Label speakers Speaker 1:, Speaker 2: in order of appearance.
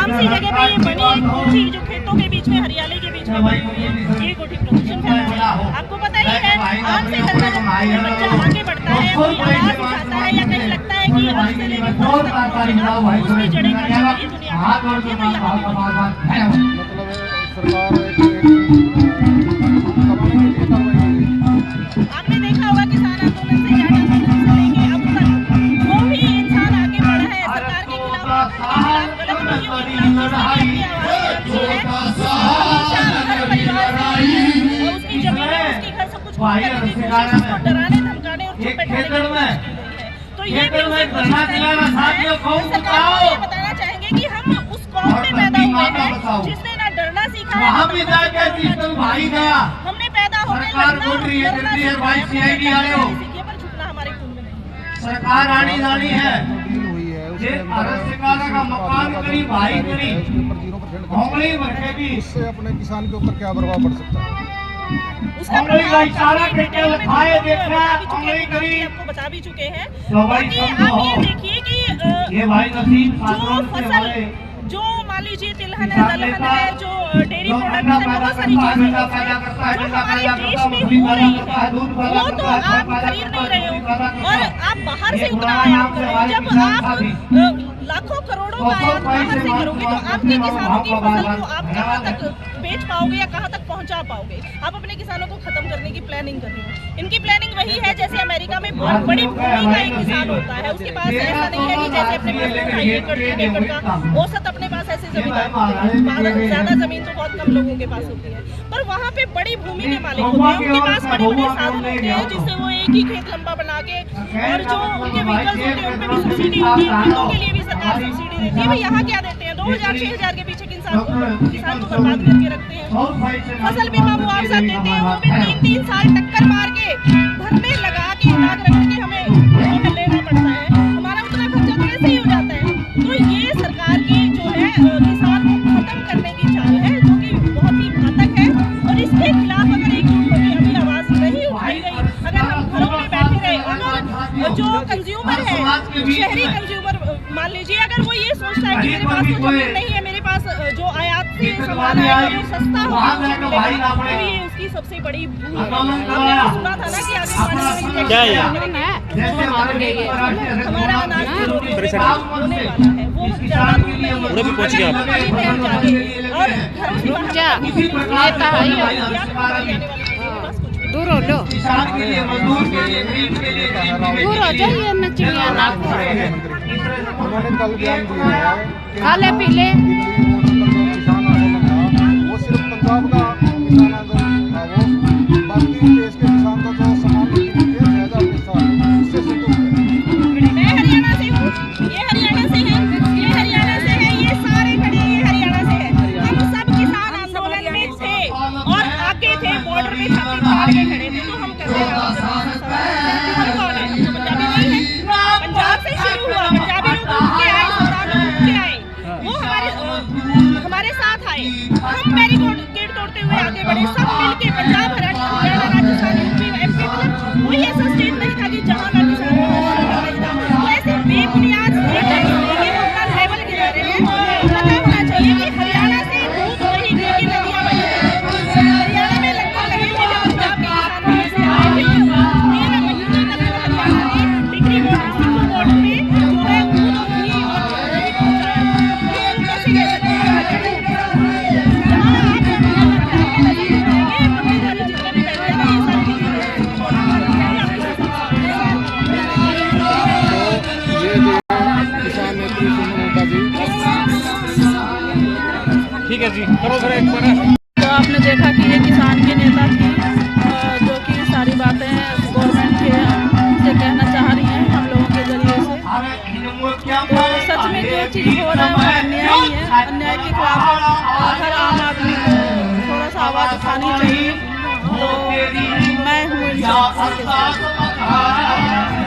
Speaker 1: आराम सी जगह पे ये बनी एक कोठी जो खेतों के बीच में हरियाली के बीच में बनी हुई है, ये कोठी प्रदूषण फैला है। आपको पता ही है आम से घर में जब बच्चा आगे बढ़ता है, कोई आवाज उठाता है या कहीं लगता है कि आज से लेकर उसकी जड़ें काटी दुनिया आपने देखा होगा किसान आंदोलन से ज्यादा लेके अब तक जो भी इंसान आगे बढ़ा है सरकार के खिलाफ गलत नीतियों के खिलाफ उसकी जमीन उसकी घर सब कुछ डराने धमकाने और चुप बैठाने की, तो ये भी सरकार को ये बताना चाहेंगे कि हम उस कौम में पैदा हुए हैं जिसने ना डरना सीखा है, हमने पैदा हमारे खून में नहीं।
Speaker 2: सरकार आनी जानी है भारत सरकार का मकान करी भाई करी होंगली रखेगी,
Speaker 3: उससे अपने किसान के ऊपर क्या प्रभाव पड़ सकता है?
Speaker 2: होंगली का इशारा करके खाए देखना होंगली करी
Speaker 1: आपको बता भी चुके हैं।
Speaker 2: तो भाई
Speaker 1: आप ये देखिए कि
Speaker 2: ये भाई नसीब
Speaker 1: जो फसल जो मान लीजिए तिलहन है, दलहन है, जो डेयरी प्रोडक्ट है, बहुत सारी चीजें जो हमारे देश में हो रही है वो तो आप खरीद नहीं रहे हो और आप बाहर से उतना आयात कर रहे हो। जब आप लाखों करोड़ों का आयात बाहर से करोगे तो आपके किसानों की फसल को आप कहाँ तक बेच पाओगे या कहाँ तक पहुँचा पाओगे? आप अपने किसानों को खत्म करने की प्लानिंग कर रहे हो। इनकी प्लानिंग वही है जैसे अमेरिका में बहुत बड़ी भूमि का एक किसान होता है, उसके पास ऐसा नहीं है कि जैसे अपने 1 एकड़ का औसत अपने पास ऐसे जमींदार होते हैं, ज्यादा जमीन तो बहुत कम लोगों के पास होती है, पर वहाँ पे बड़ी भूमि के मालिक होते हैं, उनके पास बड़े बड़े साधन होते हैं जिससे वो एक ही खेत लंबा बना के और जो उनके व्हीकल्स होते हैं उन पे भी सब्सिडी होती है, खेतों के लिए भी सरकार सब्सिडी देती है। भाई यहाँ क्या देते हैं 2000-6000 के पीछे किसान को बर्बाद करके रखते हैं। फसल बीमा मुआवजा देते हैं वो भी 3-3 साल टक्कर मार के घर में लगा के नाक रगड़ के हमें लेना पड़ता है, हमारा उतना खर्चा तो ऐसे ही हो जाता है। तो ये सरकार की जो है किसान को खत्म करने की चाल है जो कि बहुत ही घातक है और इसके खिलाफ अगर एक अभी आवाज नहीं उठाई गई, अगर हम घरों में बैठे रहे, अगर जो कंज्यूमर है शहरी कंज्यूमर मान लीजिए अगर वो ये सोचता है कि मेरे पास तो जमीन नहीं है, मेरे पास जो आयात से सामान आएगा वो सस्ता होगा, तो ये उसकी सबसे बड़ी भूल है। आपने सुना था ना कि आगे
Speaker 4: क्या है
Speaker 1: हमारा अनाज होने वाला है, वो ज्यादा दूर नहीं है,
Speaker 4: भी पहुंच गया
Speaker 1: और
Speaker 5: दूर हो लो, दूर हो जाइए न चिड़िया ना
Speaker 3: उन्होंने कल बयान दिया है
Speaker 5: खा ले पी ले।
Speaker 3: किसान आंदोलन था वो सिर्फ पंजाब का किसान आंदोलन था, वो बाकी देश के किसान को जो समान उससे
Speaker 1: मैं हरियाणा से हूँ, ये हरियाणा से है, ये हरियाणा से है, ये सारे खड़े ये हरियाणा से है। हम सब किसान आंदोलन में थे और आगे थे, बॉर्डर पे छाती तान के खड़े थे, तो हम कैसे पंजाबी नहीं है, पंजाब से शुरू हुआ, पंजाबी लोग घूम के आए, सरदार लोग घूम के आए, वो हमारे साथ आए, हम बैरिकेड तोड़ते हुए आगे बढ़े, सब मिलके पंजाब हरियाणा राजस्थान यूपी एमपी, मतलब कोई ऐसा स्टेट नहीं था कि जहाँ ना किसान तो ऐसे बेबुनियाद लेवल गिरा रहे हैं। पता होना चाहिए कि हरियाणा से दूध वही की नदियाँ बही हैं, हरियाणा में लगभग कहीं भी पंजाब के किसानों से आए थे 13 महीने तक हरियाणा ने डिग्री बोर्ड में जो है दूध और घी और पहुँचाया, कैसे कह सकते हैं
Speaker 4: ठीक है जी, करो फिर एक बार।
Speaker 6: तो आपने देखा कि ये किसान के नेता थी जो कि सारी बातें गवर्नमेंट के से कहना चाह रही हैं हम लोगों के जरिए से। तो सच में जो चीज़ हो रहा है वो अन्याय ही है, अन्याय के खिलाफ हर आम आदमी को थोड़ा सा आवाज़ उठानी चाहिए। तो मैं हूँ